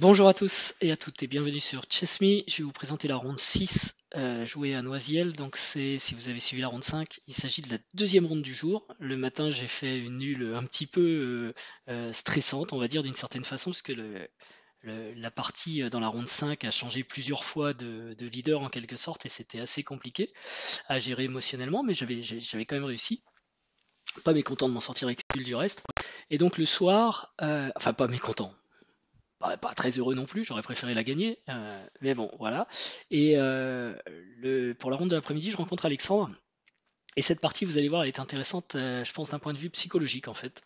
Bonjour à tous et à toutes et bienvenue sur Chessme. Je vais vous présenter la ronde 6 jouée à Noisiel. Donc si vous avez suivi la ronde 5, il s'agit de la deuxième ronde du jour. Le matin, j'ai fait une nulle un petit peu stressante, on va dire d'une certaine façon, parce que la partie dans la ronde 5 a changé plusieurs fois de leader en quelque sorte et c'était assez compliqué à gérer émotionnellement, mais j'avais quand même réussi. Pas mécontent de m'en sortir avec du reste. Et donc le soir, enfin pas mécontent, pas très heureux non plus, j'aurais préféré la gagner, mais bon, voilà. Et pour la ronde de l'après-midi, je rencontre Alexandre. Et cette partie, vous allez voir, elle est intéressante, je pense, d'un point de vue psychologique, en fait.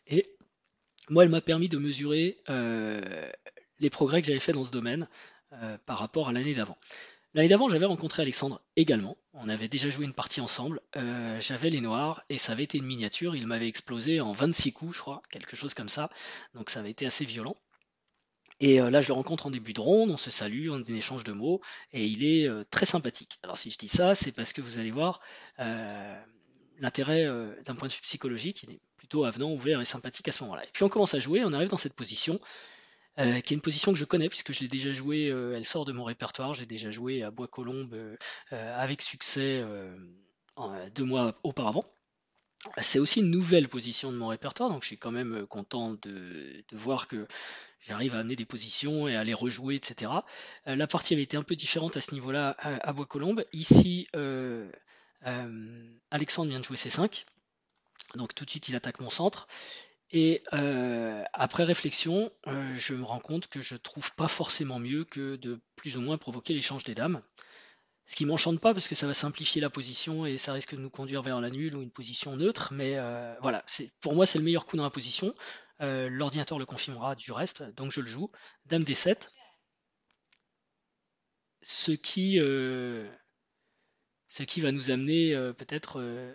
Et moi, elle m'a permis de mesurer les progrès que j'avais fait dans ce domaine par rapport à l'année d'avant. L'année d'avant, j'avais rencontré Alexandre également. On avait déjà joué une partie ensemble. J'avais les noirs et ça avait été une miniature. Il m'avait explosé en 26 coups, je crois, quelque chose comme ça. Donc ça avait été assez violent. Et là, je le rencontre en début de ronde, on se salue, on a un échange de mots, et il est très sympathique. Alors si je dis ça, c'est parce que vous allez voir l'intérêt d'un point de vue psychologique, il est plutôt avenant, ouvert et sympathique à ce moment-là. Et puis on commence à jouer, on arrive dans cette position, qui est une position que je connais, puisque je l'ai déjà jouée, elle sort de mon répertoire, j'ai déjà joué à Bois-Colombes avec succès 2 mois auparavant. C'est aussi une nouvelle position de mon répertoire, donc je suis quand même content de voir que j'arrive à amener des positions et à les rejouer, etc. La partie avait été un peu différente à ce niveau-là à Bois-Colombes. Ici, Alexandre vient de jouer C5, donc tout de suite il attaque mon centre. Et après réflexion, je me rends compte que je trouve pas forcément mieux que de plus ou moins provoquer l'échange des dames. Ce qui m'enchante pas parce que ça va simplifier la position et ça risque de nous conduire vers la nulle ou une position neutre. Mais voilà, pour moi c'est le meilleur coup dans la position. L'ordinateur le confirmera du reste, donc je le joue. Dame D7, ce qui, euh, ce qui va nous amener peut-être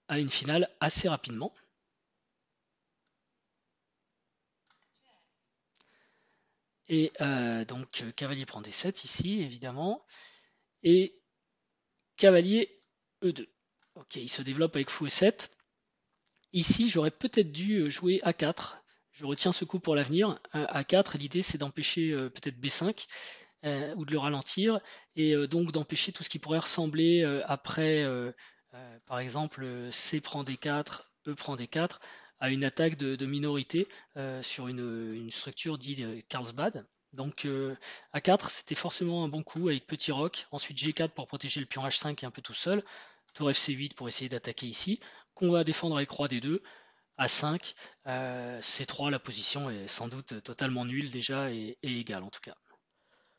à une finale assez rapidement. Et donc cavalier prend D7 ici évidemment. Et cavalier E2. Ok, il se développe avec fou E7. Ici, j'aurais peut-être dû jouer A4. Je retiens ce coup pour l'avenir. A4, l'idée c'est d'empêcher peut-être B5 ou de le ralentir et donc d'empêcher tout ce qui pourrait ressembler après, par exemple, C prend D4, E prend D4, à une attaque de minorité sur une structure dite Carlsbad. Donc A4, c'était forcément un bon coup avec petit roc. Ensuite G4 pour protéger le pion H5 qui est un peu tout seul. Tour FC8 pour essayer d'attaquer ici. Qu'on va défendre avec roi D2. A5, C3, la position est sans doute totalement nulle déjà et égale en tout cas.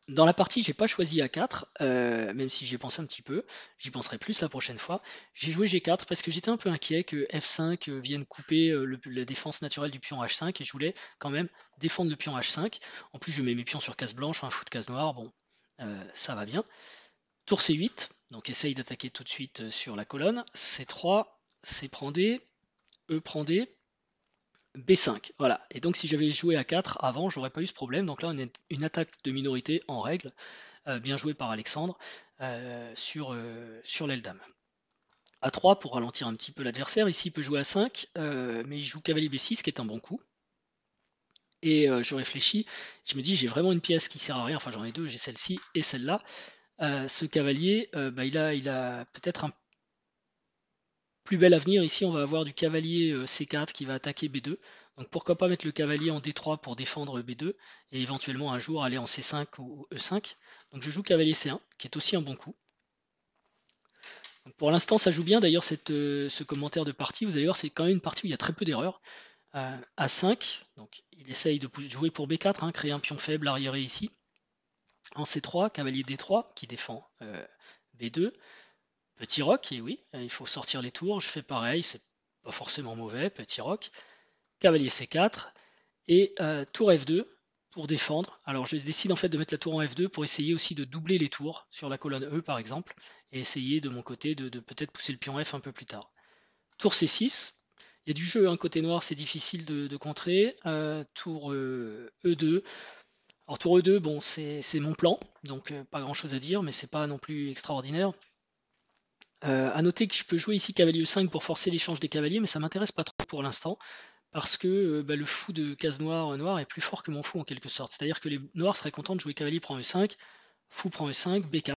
Dans la partie, j'ai pas choisi A4, même si j'y ai pensé un petit peu. J'y penserai plus la prochaine fois. J'ai joué G4 parce que j'étais un peu inquiet que F5 vienne couper la défense naturelle du pion H5 et je voulais quand même défendre le pion H5. En plus, je mets mes pions sur case blanche, un fou de case noire. Bon, ça va bien. Tour C8, donc essaye d'attaquer tout de suite sur la colonne. C3, C prend D, E prend D. B5, voilà. Et donc si j'avais joué à 4 avant, j'aurais pas eu ce problème. Donc là, on a une attaque de minorité en règle, bien jouée par Alexandre sur l'aile dame. A3 pour ralentir un petit peu l'adversaire. Ici, il peut jouer à 5, mais il joue cavalier B6, qui est un bon coup. Et je réfléchis, je me dis, j'ai vraiment une pièce qui sert à rien. Enfin, j'en ai deux, j'ai celle-ci et celle-là. Ce cavalier, bah, il a peut-être un plus bel avenir. Ici, on va avoir du cavalier C4 qui va attaquer B2. Donc pourquoi pas mettre le cavalier en D3 pour défendre B2 et éventuellement un jour aller en C5 ou E5. Donc je joue cavalier C1, qui est aussi un bon coup. Donc pour l'instant, ça joue bien. D'ailleurs, ce commentaire de partie, vous allez voir, c'est quand même une partie où il y a très peu d'erreurs. A5, donc il essaye de jouer pour B4, hein, créer un pion faible arriéré ici. En C3, cavalier D3 qui défend B2. Petit roc, et oui, il faut sortir les tours. Je fais pareil, c'est pas forcément mauvais. Petit roc. Cavalier C4 et tour F2 pour défendre. Alors je décide en fait de mettre la tour en F2 pour essayer aussi de doubler les tours sur la colonne E par exemple et essayer de mon côté de peut-être pousser le pion F un peu plus tard. Tour C6, il y a du jeu, hein, côté noir c'est difficile de contrer. Tour E2. Alors tour E2, bon c'est mon plan, donc pas grand chose à dire, mais c'est pas non plus extraordinaire. À noter que je peux jouer ici cavalier E5 pour forcer l'échange des cavaliers, mais ça m'intéresse pas trop pour l'instant parce que le fou de case noire est plus fort que mon fou en quelque sorte. C'est-à-dire que les noirs seraient contents de jouer cavalier prend E5, fou prend E5, B4,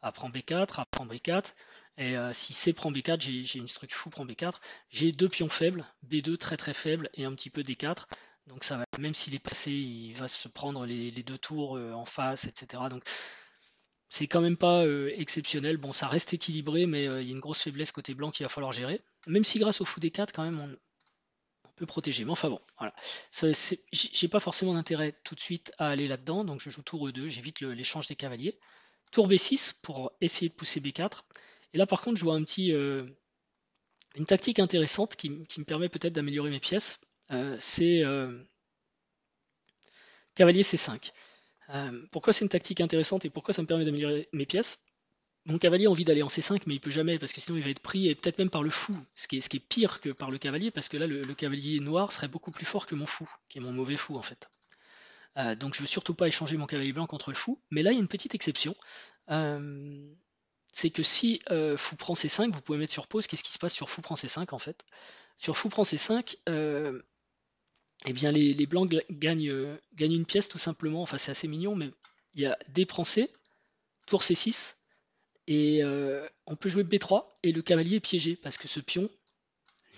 A prend B4, A prend B4, et si C prend B4, j'ai une structure fou prend B4, j'ai deux pions faibles, B2 très très faible et un petit peu D4, donc ça va, même s'il est passé, il va se prendre les deux tours en face, etc. Donc c'est quand même pas exceptionnel. Bon, ça reste équilibré, mais il y a une grosse faiblesse côté blanc qu'il va falloir gérer. Même si grâce au fou D4, quand même, on peut protéger. Mais enfin bon, voilà. J'ai pas forcément d'intérêt tout de suite à aller là-dedans, donc je joue tour E2, j'évite l'échange des cavaliers. Tour B6 pour essayer de pousser B4. Et là, par contre, je vois une tactique intéressante qui me permet peut-être d'améliorer mes pièces. C'est cavalier C5. Pourquoi c'est une tactique intéressante et pourquoi ça me permet d'améliorer mes pièces? Mon cavalier a envie d'aller en C5, mais il peut jamais, parce que sinon il va être pris, et peut-être même par le fou, ce qui est pire que par le cavalier, parce que là, le cavalier noir serait beaucoup plus fort que mon fou, qui est mon mauvais fou en fait. Donc je veux surtout pas échanger mon cavalier blanc contre le fou, mais là il y a une petite exception. Euh, c'est que si fou prend C5, vous pouvez mettre sur pause, qu'est-ce qui se passe sur fou prend C5 en fait? Sur fou prend C5, eh bien les blancs gagnent une pièce tout simplement, enfin c'est assez mignon, mais il y a D prend C, tour C6, et on peut jouer B3 et le cavalier est piégé parce que ce pion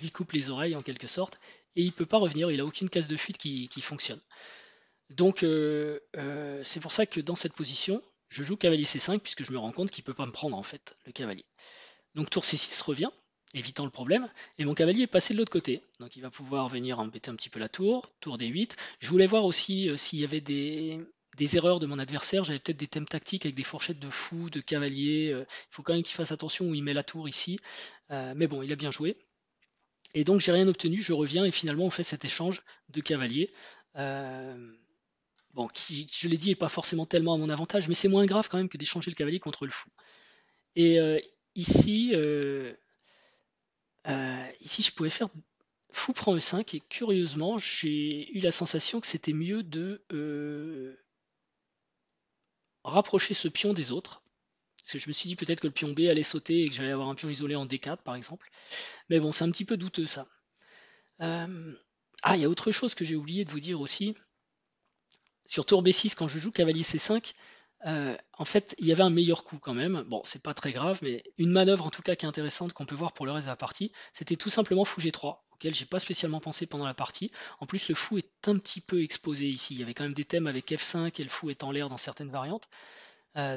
lui coupe les oreilles en quelque sorte et il peut pas revenir, il a aucune case de fuite qui fonctionne. Donc c'est pour ça que dans cette position, je joue cavalier C5 puisque je me rends compte qu'il peut pas me prendre en fait le cavalier. Donc tour C6 revient, évitant le problème, et mon cavalier est passé de l'autre côté. Donc il va pouvoir venir embêter un petit peu la tour D8. Je voulais voir aussi s'il y avait des erreurs de mon adversaire. J'avais peut-être des thèmes tactiques avec des fourchettes de fou, de cavalier. Il faut quand même qu'il fasse attention où il met la tour ici. Mais bon, il a bien joué. Et donc j'ai rien obtenu, je reviens et finalement on fait cet échange de cavaliers. Euh, bon, qui, je l'ai dit, est pas forcément tellement à mon avantage, mais c'est moins grave quand même que d'échanger le cavalier contre le fou. Et ici, ici, je pouvais faire fou prend E5 et curieusement, j'ai eu la sensation que c'était mieux de rapprocher ce pion des autres. Parce que je me suis dit peut-être que le pion B allait sauter et que j'allais avoir un pion isolé en D4 par exemple. Mais bon, c'est un petit peu douteux ça. Ah, il y a autre chose que j'ai oublié de vous dire aussi. Sur tour B6, quand je joue cavalier C5, en fait, il y avait un meilleur coup quand même. Bon, c'est pas très grave, mais une manœuvre en tout cas qui est intéressante qu'on peut voir pour le reste de la partie, c'était tout simplement fou G3, auquel j'ai pas spécialement pensé pendant la partie. En plus, le fou est un petit peu exposé ici. Il y avait quand même des thèmes avec F5 et le fou est en l'air dans certaines variantes.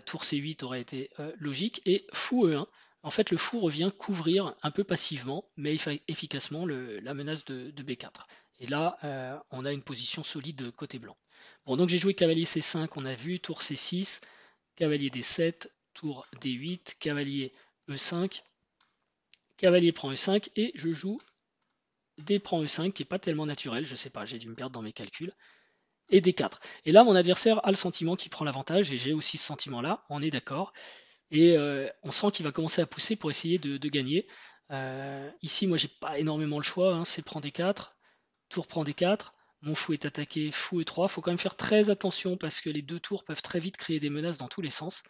Tour C8 aurait été logique. Et fou E1. En fait, le fou revient couvrir un peu passivement, mais efficacement la menace de B4. Et là, on a une position solide côté blanc. Bon, donc j'ai joué cavalier C5, on a vu, tour C6, cavalier D7, tour D8, cavalier E5, cavalier prend E5, et je joue D prend E5, qui n'est pas tellement naturel, je sais pas, j'ai dû me perdre dans mes calculs, et D4. Et là, mon adversaire a le sentiment qu'il prend l'avantage, et j'ai aussi ce sentiment-là, on est d'accord, et on sent qu'il va commencer à pousser pour essayer de gagner. Ici, moi, j'ai pas énormément le choix, hein, c'est prend D4, tour prend D4, mon fou est attaqué, fou E3. Il faut quand même faire très attention parce que les deux tours peuvent très vite créer des menaces dans tous les sens.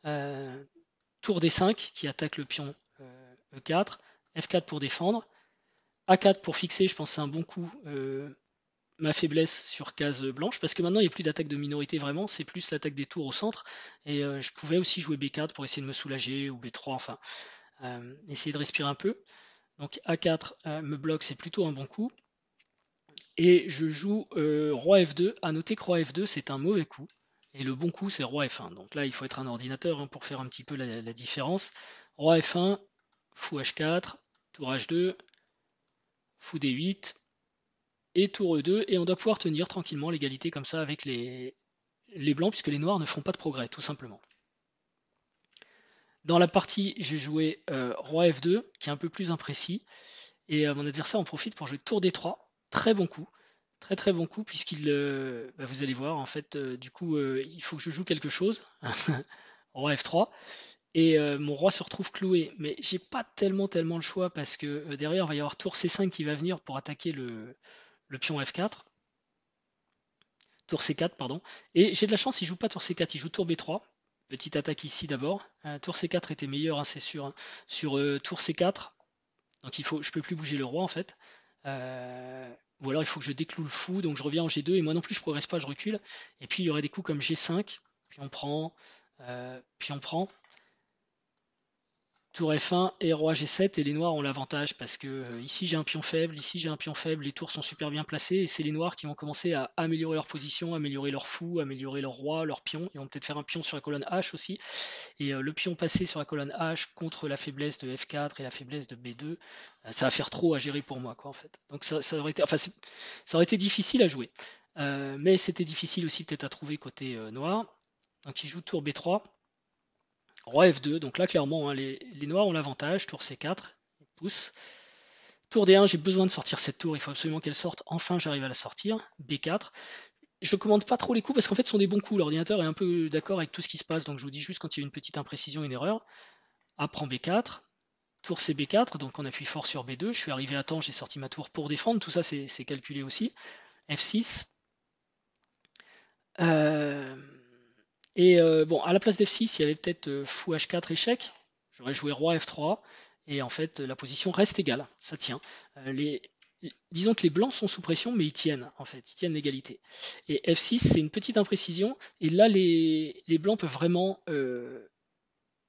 Euh, tour D5 qui attaque le pion E4, F4 pour défendre, A4 pour fixer, je pense que c'est un bon coup. Ma faiblesse sur case blanche, parce que maintenant il n'y a plus d'attaque de minorité vraiment, c'est plus l'attaque des tours au centre, et je pouvais aussi jouer B4 pour essayer de me soulager, ou B3, enfin, essayer de respirer un peu. Donc A4 me bloque, c'est plutôt un bon coup. Et je joue roi F2. À noter que roi F2, c'est un mauvais coup. Et le bon coup, c'est roi F1. Donc là, il faut être un ordinateur hein, pour faire un petit peu la différence. Roi F1, fou H4, tour H2, fou D8 et tour E2. Et on doit pouvoir tenir tranquillement l'égalité comme ça avec les blancs, puisque les noirs ne font pas de progrès, tout simplement. Dans la partie, j'ai joué roi F2, qui est un peu plus imprécis. Et mon adversaire en profite pour jouer tour D3. Très bon coup. Très très bon coup puisqu'il, vous allez voir en fait, du coup il faut que je joue quelque chose, roi F3, et mon roi se retrouve cloué, mais j'ai pas tellement le choix parce que derrière il va y avoir tour C5 qui va venir pour attaquer le pion F4, tour C4 pardon, et j'ai de la chance, il joue pas tour C4, il joue tour B3, petite attaque ici d'abord, tour C4 était meilleur, hein, c'est sûr, hein. Sur tour C4, donc je peux plus bouger le roi en fait. Ou alors il faut que je décloue le fou, donc je reviens en G2, et moi non plus je progresse pas, je recule. Et puis il y aurait des coups comme G5, puis on prend. Tour F1 et roi G7, et les noirs ont l'avantage parce que ici j'ai un pion faible, ici j'ai un pion faible, les tours sont super bien placés, et c'est les noirs qui vont commencer à améliorer leur position, améliorer leur fou, améliorer leur roi, leur pion. Ils vont peut-être faire un pion sur la colonne H aussi, et le pion passé sur la colonne H contre la faiblesse de F4 et la faiblesse de B2, ça va faire trop à gérer pour moi, quoi, en fait. Donc ça aurait été, enfin, ça aurait été difficile à jouer. Mais c'était difficile aussi peut-être à trouver côté noir. Donc il joue tour B3, roi F2, donc là clairement hein, les noirs ont l'avantage, tour C4, ils poussent. Tour D1, j'ai besoin de sortir cette tour, il faut absolument qu'elle sorte, enfin j'arrive à la sortir. B4, je ne commande pas trop les coups parce qu'en fait ce sont des bons coups, l'ordinateur est un peu d'accord avec tout ce qui se passe, donc je vous dis juste quand il y a une petite imprécision, une erreur. A prend B4, tour CB4, donc on appuie fort sur B2, je suis arrivé à temps, j'ai sorti ma tour pour défendre, tout ça c'est calculé aussi. F6. Bon, à la place d'F6, il y avait peut-être fou H4 échec. J'aurais joué roi F3, et en fait la position reste égale, ça tient. Disons que les blancs sont sous pression, mais ils tiennent, en fait, ils tiennent l'égalité. Et F6, c'est une petite imprécision, et là les blancs peuvent vraiment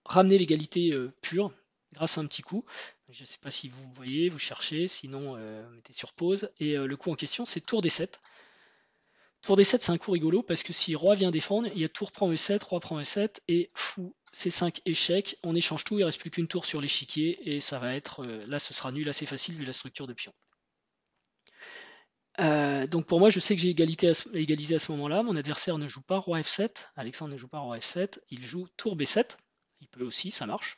ramener l'égalité pure grâce à un petit coup. Je ne sais pas si vous voyez, vous cherchez, sinon mettez sur pause. Et le coup en question, c'est tour D7. Tour D7, c'est un coup rigolo parce que si roi vient défendre, il y a tour prend E7, roi prend E7 et fou C5 échec. On échange tout, il ne reste plus qu'une tour sur l'échiquier et ça va être là, ce sera nul assez facile vu la structure de pion. Donc pour moi, je sais que j'ai égalisé à ce moment-là. Mon adversaire ne joue pas roi F7. Alexandre ne joue pas roi F7. Il joue tour B7. Il peut aussi, ça marche.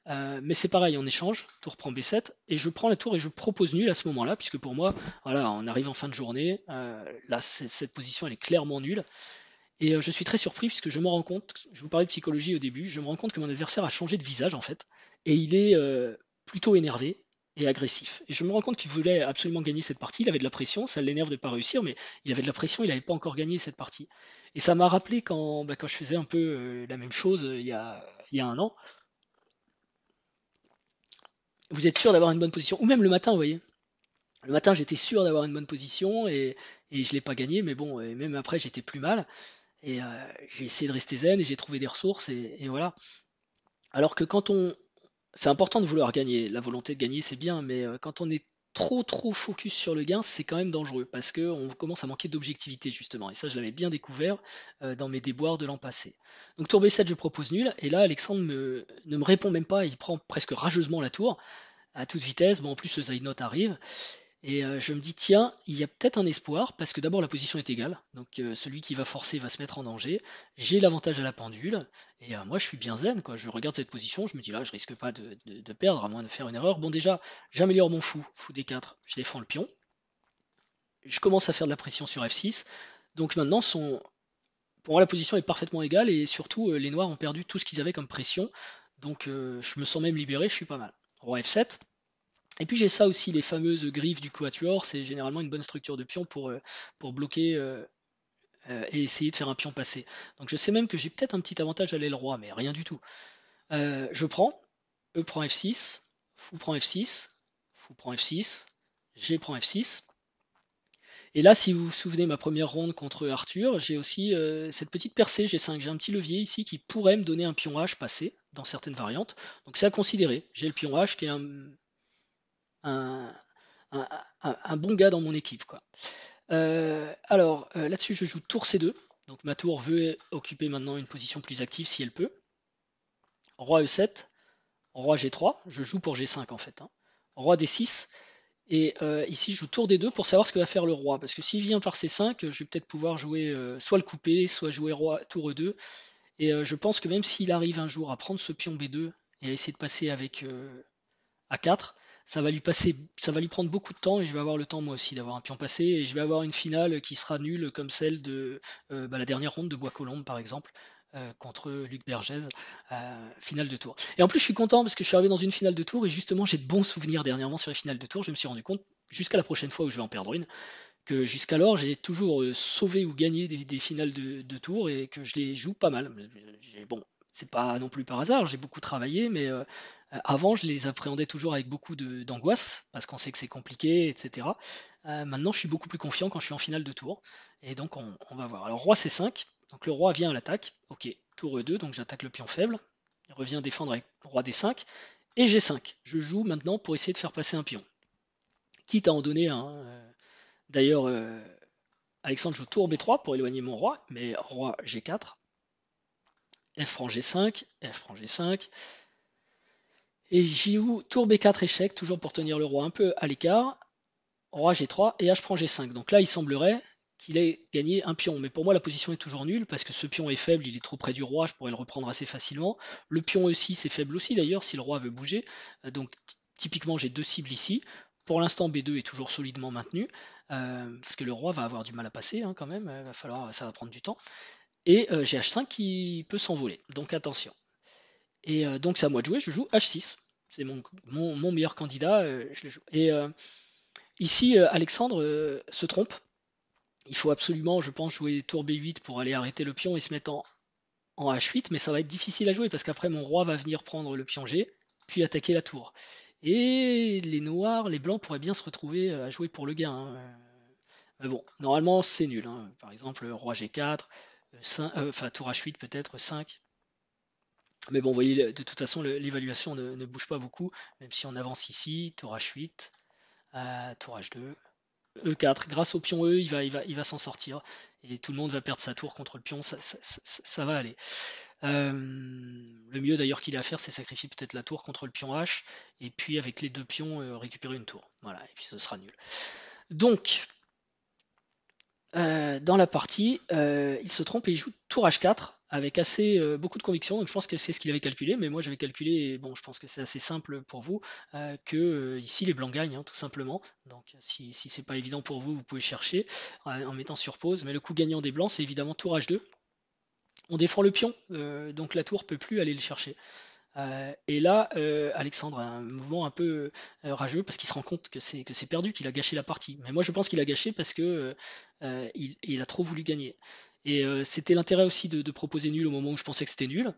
Mais c'est pareil, on échange, tour prend B7, et je prends la tour et je propose nul à ce moment-là, puisque pour moi, voilà, on arrive en fin de journée, là, cette position, elle est clairement nulle. Et je suis très surpris, puisque je me rends compte, je vous parlais de psychologie au début, je me rends compte que mon adversaire a changé de visage, en fait, et il est plutôt énervé et agressif. Et je me rends compte qu'il voulait absolument gagner cette partie, il avait de la pression, ça l'énerve de ne pas réussir, mais il avait de la pression, il n'avait pas encore gagné cette partie. Et ça m'a rappelé quand je faisais un peu la même chose il y a un an. Vous êtes sûr d'avoir une bonne position, ou même le matin, vous voyez. Le matin, j'étais sûr d'avoir une bonne position et je ne l'ai pas gagné, mais bon, et même après, j'étais plus mal. Et j'ai essayé de rester zen et j'ai trouvé des ressources et voilà. Alors que quand on. C'est important de vouloir gagner, la volonté de gagner, c'est bien, mais quand on est trop focus sur le gain, c'est quand même dangereux parce qu'on commence à manquer d'objectivité justement. Et ça, je l'avais bien découvert dans mes déboires de l'an passé. Donc tour B7, je propose nul, et là, Alexandre ne me répond même pas, il prend presque rageusement la tour à toute vitesse. Bon, en plus, le side note arrive. Et je me dis, tiens, il y a peut-être un espoir, parce que d'abord la position est égale, donc celui qui va forcer va se mettre en danger. J'ai l'avantage à la pendule, et moi je suis bien zen, quoi. Je regarde cette position, je me dis là, je risque pas de perdre, à moins de faire une erreur. Bon, déjà, j'améliore mon fou D4, je défends le pion. Je commence à faire de la pression sur F6, donc maintenant, pour moi la position est parfaitement égale, et surtout les noirs ont perdu tout ce qu'ils avaient comme pression, donc je me sens même libéré, je suis pas mal. Roi F7. Et puis j'ai ça aussi, les fameuses griffes du quatuor, c'est généralement une bonne structure de pion pour bloquer et essayer de faire un pion passé. Donc je sais même que j'ai peut-être un petit avantage à l'aile roi, mais rien du tout. Je prends, E prend F6, fou prend F6, fou prend F6, G prend F6. Et là, si vous vous souvenez, ma première ronde contre Arthur, j'ai aussi cette petite percée G5. J'ai un petit levier ici qui pourrait me donner un pion H passé dans certaines variantes. Donc c'est à considérer. J'ai le pion H qui est un, un- un bon gars dans mon équipe, quoi. Alors, là-dessus, je joue tour C2. Donc ma tour veut occuper maintenant une position plus active si elle peut. Roi E7, roi G3, je joue pour G5 en fait, hein. Roi D6, et ici je joue tour D2 pour savoir ce que va faire le roi. Parce que s'il vient par C5, je vais peut-être pouvoir jouer soit le couper, soit jouer roi tour E2. Et je pense que même s'il arrive un jour à prendre ce pion B2 et à essayer de passer avec à 4, ça va lui prendre beaucoup de temps, et je vais avoir le temps moi aussi d'avoir un pion passé, et je vais avoir une finale qui sera nulle comme celle de la dernière ronde de Bois-Colombes par exemple, contre Luc Bergès, finale de tour. Et en plus je suis content parce que je suis arrivé dans une finale de tour, et justement j'ai de bons souvenirs dernièrement sur les finales de tour. Je me suis rendu compte, jusqu'à la prochaine fois où je vais en perdre une, que jusqu'alors j'ai toujours sauvé ou gagné des finales de tour, et que je les joue pas mal. Bon, c'est pas non plus par hasard, j'ai beaucoup travaillé, mais avant, je les appréhendais toujours avec beaucoup d'angoisse, parce qu'on sait que c'est compliqué, etc. Maintenant, je suis beaucoup plus confiant quand je suis en finale de tour, et donc on va voir. Alors, roi C5, donc le roi vient à l'attaque, ok, tour E2, donc j'attaque le pion faible, il revient défendre avec roi D5, et G5. Je joue maintenant pour essayer de faire passer un pion, quitte à en donner un. D'ailleurs, Alexandre joue tour B3 pour éloigner mon roi, mais roi G4, F prend G5, F prend G5, et j'y joue tour B4 échec, toujours pour tenir le roi un peu à l'écart, roi G3 et H prend G5. Donc là, il semblerait qu'il ait gagné un pion. Mais pour moi, la position est toujours nulle parce que ce pion est faible, il est trop près du roi, je pourrais le reprendre assez facilement. Le pion E6 est faible aussi d'ailleurs, si le roi veut bouger. Donc typiquement, j'ai deux cibles ici. Pour l'instant, B2 est toujours solidement maintenu, parce que le roi va avoir du mal à passer quand même, ça va prendre du temps. Et j'ai H5 qui peut s'envoler, donc attention. Et donc c'est à moi de jouer, je joue H6. C'est mon meilleur candidat, je le joue. Et ici, Alexandre se trompe. Il faut absolument, je pense, jouer tour B8 pour aller arrêter le pion et se mettre en H8, mais ça va être difficile à jouer parce qu'après mon roi va venir prendre le pion G, puis attaquer la tour. Et les noirs, les blancs pourraient bien se retrouver à jouer pour le gain. Mais bon, normalement c'est nul. Par exemple, roi G4, enfin tour H8 peut-être, 5. Mais bon, vous voyez, de toute façon, l'évaluation ne bouge pas beaucoup, même si on avance ici, tour H8, tour H2, E4. Grâce au pion E, il va s'en sortir. Et tout le monde va perdre sa tour contre le pion, ça va aller. Le mieux d'ailleurs qu'il a à faire, c'est sacrifier peut-être la tour contre le pion H, et puis avec les deux pions, récupérer une tour. Voilà, et puis ce sera nul. Donc, dans la partie, il se trompe et il joue tour H4 avec assez beaucoup de conviction. Donc je pense que c'est ce qu'il avait calculé, mais moi j'avais calculé, et bon, je pense que c'est assez simple pour vous, que ici les blancs gagnent, tout simplement. Donc si c'est pas évident pour vous, vous pouvez chercher en mettant sur pause. Mais le coup gagnant des blancs, c'est évidemment tour H2. On défend le pion, donc la tour peut plus aller le chercher. Et là, Alexandre a un mouvement un peu rageux parce qu'il se rend compte que c'est perdu, qu'il a gâché la partie. Mais moi, je pense qu'il a gâché parce que il a trop voulu gagner. Et c'était l'intérêt aussi de proposer nul au moment où je pensais que c'était nul.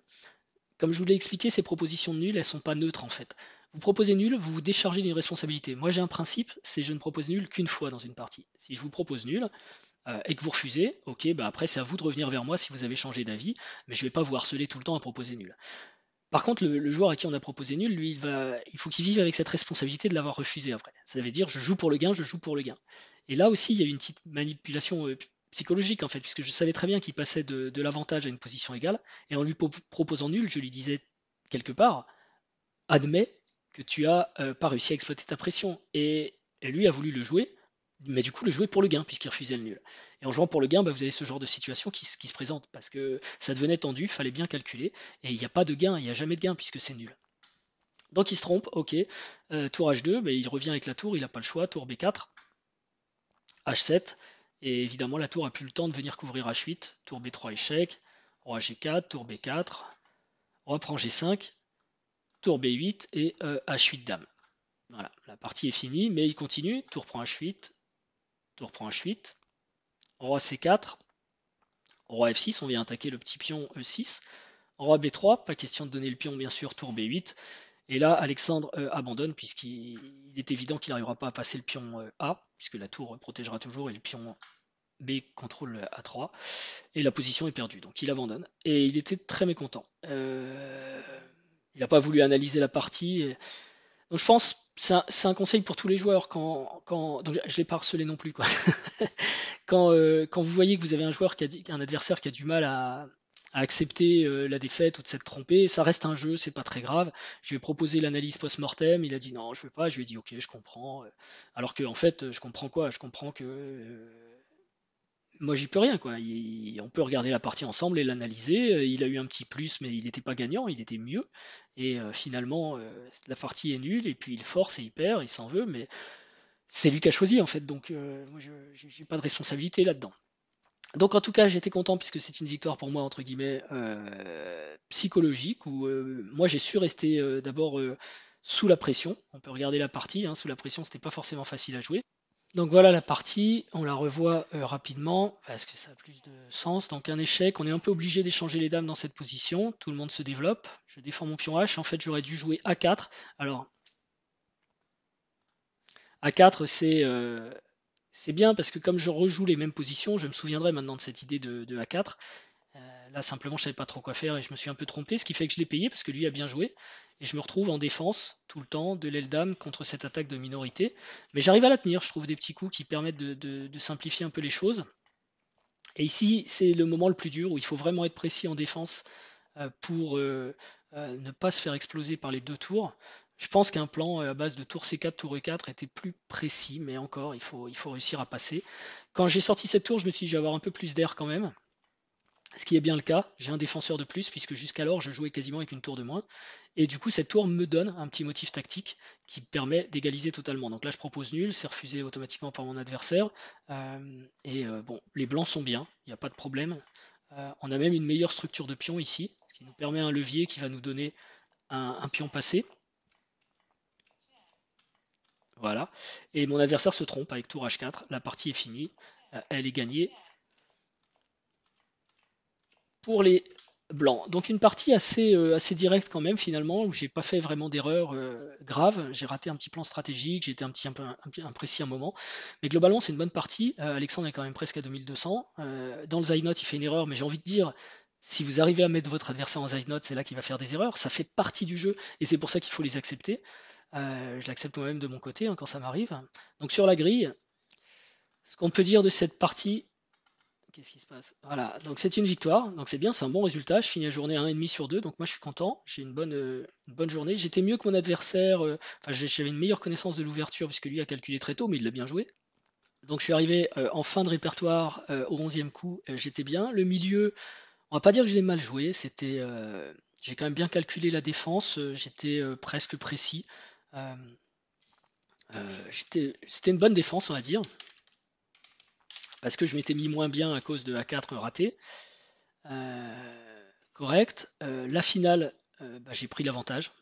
Comme je vous l'ai expliqué, ces propositions de nul, elles sont pas neutres en fait. Vous proposez nul, vous vous déchargez d'une responsabilité. Moi, j'ai un principe, c'est je ne propose nul qu'une fois dans une partie. Si je vous propose nul et que vous refusez, ok, bah après c'est à vous de revenir vers moi si vous avez changé d'avis, mais je vais pas vous harceler tout le temps à proposer nul. Par contre, le joueur à qui on a proposé nul, lui, il faut qu'il vive avec cette responsabilité de l'avoir refusé après. Ça veut dire je joue pour le gain, je joue pour le gain. Et là aussi, il y a eu une petite manipulation psychologique en fait, puisque je savais très bien qu'il passait de l'avantage à une position égale, et en lui proposant nul, je lui disais quelque part, admets que tu as pas réussi à exploiter ta pression. Et lui a voulu le jouer, mais du coup le jouer pour le gain, puisqu'il refusait le nul. Et en jouant pour le gain, bah, vous avez ce genre de situation qui se présente, parce que ça devenait tendu, il fallait bien calculer, et il n'y a pas de gain, il n'y a jamais de gain puisque c'est nul. Donc il se trompe, ok. Tour H2, bah, il revient avec la tour, il n'a pas le choix, tour B4, H7, et évidemment la tour a plus le temps de venir couvrir H8, tour B3 échec, roi G4, tour B4, roi prend G5, tour B8 et H8 dame. Voilà, la partie est finie, mais il continue, tour prend H8, tour prend H8, roi C4, roi F6, on vient attaquer le petit pion E6, roi B3, pas question de donner le pion bien sûr, tour B8, et là Alexandre abandonne puisqu'il est évident qu'il n'arrivera pas à passer le pion A, puisque la tour protégera toujours et le pion B contrôle A3, et la position est perdue, donc il abandonne, et il était très mécontent. Il n'a pas voulu analyser la partie, donc je pense c'est un conseil pour tous les joueurs donc je l'ai pas harcelé non plus quoi. Quand vous voyez que vous avez un joueur un adversaire qui a du mal à accepter la défaite ou de s'être trompé, ça reste un jeu, c'est pas très grave. Je lui ai proposé l'analyse post-mortem, il a dit non, je veux pas. Je lui ai dit ok, je comprends. Alors que en fait, je comprends quoi? Je comprends que moi j'y peux rien quoi. On peut regarder la partie ensemble et l'analyser. Il a eu un petit plus, mais il n'était pas gagnant, il était mieux. Et finalement, la partie est nulle et puis il force et il perd, il s'en veut, mais c'est lui qui a choisi en fait. Donc moi je j'ai pas de responsabilité là-dedans. Donc en tout cas, j'étais content puisque c'est une victoire pour moi, entre guillemets, psychologique, où moi j'ai su rester d'abord sous la pression. On peut regarder la partie, hein, sous la pression, c'était pas forcément facile à jouer. Donc voilà la partie, on la revoit rapidement parce que ça a plus de sens. Donc un échec, on est un peu obligé d'échanger les dames dans cette position, tout le monde se développe. Je défends mon pion H, en fait j'aurais dû jouer A4. Alors A4 c'est bien parce que comme je rejoue les mêmes positions, je me souviendrai maintenant de cette idée de A4. Là, simplement, je savais pas trop quoi faire et je me suis un peu trompé, ce qui fait que je l'ai payé parce que lui a bien joué. Et je me retrouve en défense tout le temps de l'aile dame contre cette attaque de minorité. Mais j'arrive à la tenir, je trouve des petits coups qui permettent de simplifier un peu les choses. Et ici, c'est le moment le plus dur où il faut vraiment être précis en défense pour ne pas se faire exploser par les deux tours. Je pense qu'un plan à base de tour C4, tour E4 était plus précis, mais encore, il faut réussir à passer. Quand j'ai sorti cette tour, je me suis dit, je vais avoir un peu plus d'air quand même. Ce qui est bien le cas, j'ai un défenseur de plus, puisque jusqu'alors je jouais quasiment avec une tour de moins. Et du coup, cette tour me donne un petit motif tactique qui permet d'égaliser totalement. Donc là, je propose nul, c'est refusé automatiquement par mon adversaire. Bon, les blancs sont bien, il n'y a pas de problème. On a même une meilleure structure de pion ici, ce qui nous permet un levier qui va nous donner un pion passé. Voilà. Et mon adversaire se trompe avec tour H4. La partie est finie. Elle est gagnée pour les blancs. Donc une partie assez directe quand même finalement, où j'ai pas fait vraiment d'erreur grave. J'ai raté un petit plan stratégique, j'ai été un peu imprécis un moment. Mais globalement c'est une bonne partie. Alexandre est quand même presque à 2200. Dans le Zainot il fait une erreur, mais j'ai envie de dire, si vous arrivez à mettre votre adversaire en Zainot, c'est là qu'il va faire des erreurs. Ça fait partie du jeu et c'est pour ça qu'il faut les accepter. Je l'accepte moi-même de mon côté quand ça m'arrive. Donc sur la grille, ce qu'on peut dire de cette partie, qu'est-ce qui se passe? Voilà, donc c'est une victoire, donc c'est bien, c'est un bon résultat. Je finis la journée à 1,5 sur 2, donc moi je suis content. J'ai une bonne journée. J'étais mieux que mon adversaire, enfin j'avais une meilleure connaissance de l'ouverture puisque lui a calculé très tôt, mais il l'a bien joué. Donc je suis arrivé en fin de répertoire au 11e coup, j'étais bien. Le milieu, on va pas dire que je l'ai mal joué, j'ai quand même bien calculé la défense, j'étais presque précis. Euh, C'était une bonne défense, on va dire, parce que je m'étais mis moins bien à cause de A4 raté. Correct. La finale, bah, j'ai pris l'avantage.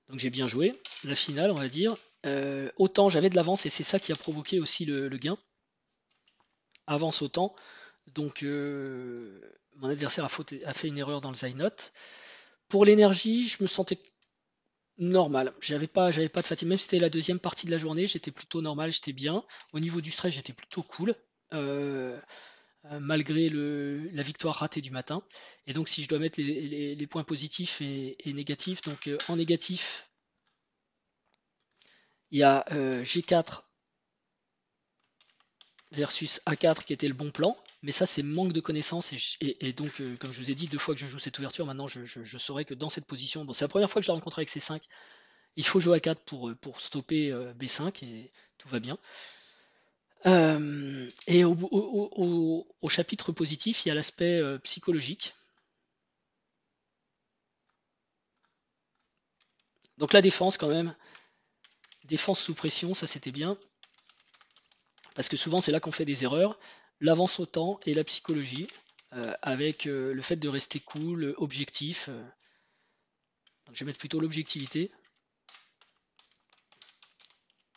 Donc j'ai bien joué. La finale, on va dire. Autant j'avais de l'avance et c'est ça qui a provoqué aussi le gain. Avance autant. Donc mon adversaire a fait une erreur dans le Zainot. Pour l'énergie, je me sentais normal. J'avais pas de fatigue. Même si c'était la deuxième partie de la journée, j'étais plutôt normal, j'étais bien. Au niveau du stress, j'étais plutôt cool. Euh, Malgré la victoire ratée du matin. Et donc si je dois mettre les points positifs et négatifs, donc en négatif, il y a G4 versus A4 qui était le bon plan, mais ça c'est manque de connaissances et donc comme je vous ai dit, 2 fois que je joue cette ouverture, maintenant je saurais que dans cette position, bon c'est la première fois que je la rencontre avec C5, il faut jouer A4 pour stopper B5 et tout va bien. Et au chapitre positif, il y a l'aspect psychologique. Donc la défense quand même, défense sous pression, ça c'était bien, parce que souvent c'est là qu'on fait des erreurs. L'avance au temps et la psychologie, avec le fait de rester cool, objectif. Donc je vais mettre plutôt l'objectivité.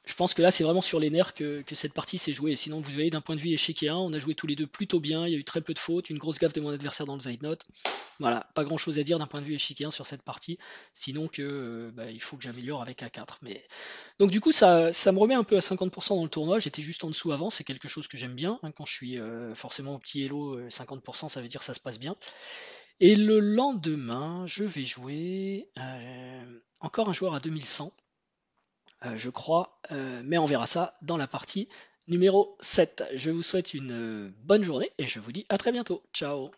Je pense que là c'est vraiment sur les nerfs que cette partie s'est jouée. Sinon vous voyez d'un point de vue échiquier 1, on a joué tous les deux plutôt bien, il y a eu très peu de fautes, une grosse gaffe de mon adversaire dans le side note. Voilà, pas grand chose à dire d'un point de vue échiquier sur cette partie, sinon que bah, il faut que j'améliore avec A4. Mais donc du coup, ça me remet un peu à 50% dans le tournoi. J'étais juste en dessous avant, c'est quelque chose que j'aime bien. Hein, quand je suis forcément au petit hello, 50%, ça veut dire que ça se passe bien. Et le lendemain, je vais jouer encore un joueur à 2100, je crois, mais on verra ça dans la partie numéro 7. Je vous souhaite une bonne journée et je vous dis à très bientôt. Ciao!